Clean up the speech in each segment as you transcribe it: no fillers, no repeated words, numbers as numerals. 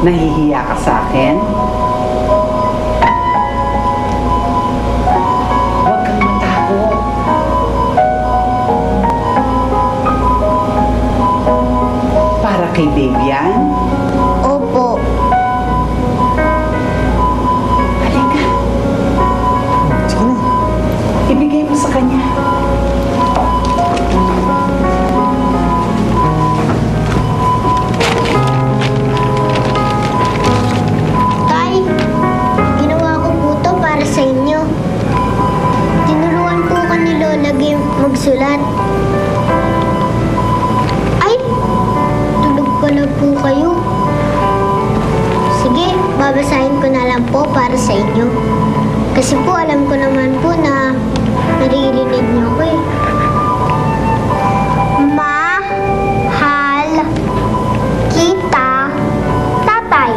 Nahihiya ka sa akin? Huwag kang matakot. Para kay Dave yan? Opo. Halika. Sige na. Ibigay mo sa kanya. Tay, ginawa ko po to para sa inyo. Tinuruan po ko ni Lola Gim magsulat. Ay, tulog pala po kayo. Sige, babasahin ko na lang po para sa inyo. Kasi po alam ko naman po na naririnig niyo ko eh. Mahal kita, tatay.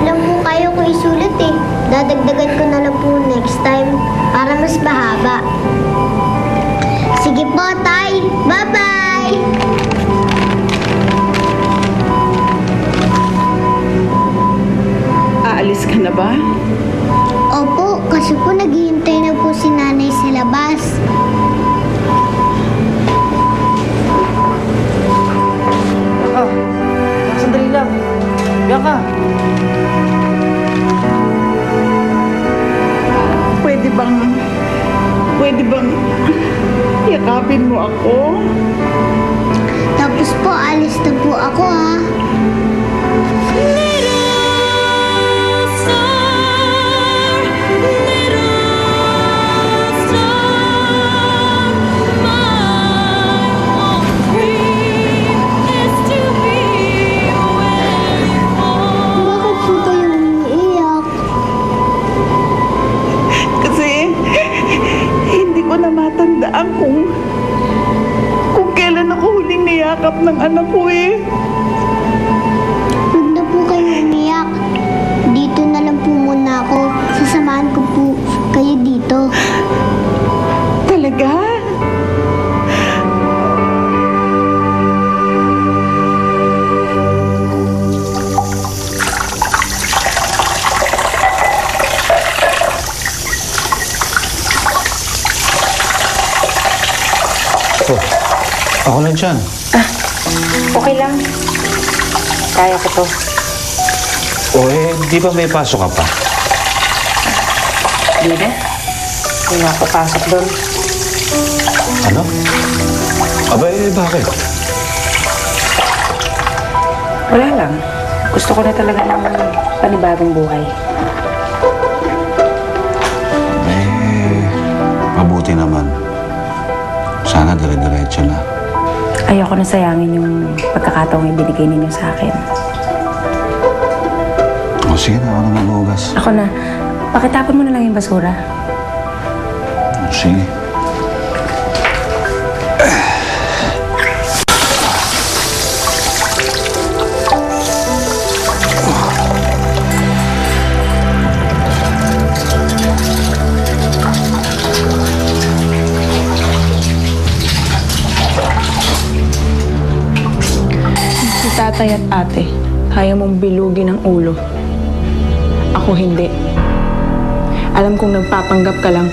Ilan po kayo ko isulat eh. Dadagdagan ko na lang po next time para mas mahaba. Sige po, tay. Bye-bye! Aalis ka na ba? Opo, kasi po naghihintay na po si nanay sa labas. Bianca, sandali lang. Bianca. Pwede bang yakapin mo ako? Tapos po, alis na po ako ha. Bakit po kayo umiiyak? Kasi hindi ko na matandaan kung kailan ako huling niyakap ng anak ko eh. Huwag na po kayo umiyak. Dito na lang po muna ako. Sasamahan ko po kayo dito. Talaga? Oh, ako lang dyan. Okay lang. Kaya ko to. O di ba may pasok ka pa? Di na. Hindi na ako pasok doon. Ano? Bakit? Wala lang. Gusto ko na talaga ng panibagong buhay. Mabuti naman. Sana dire-diretso na. Ayoko na sayangin yung pagkakataong ibinigay ninyo sa akin. O sige na, ako na maghugas. Ako na. Pakitapon mo na lang yung basura. Sige. Si tatay at ate, kaya mong bilugin ang ulo. Ako hindi. Alam kong nagpapanggap ka lang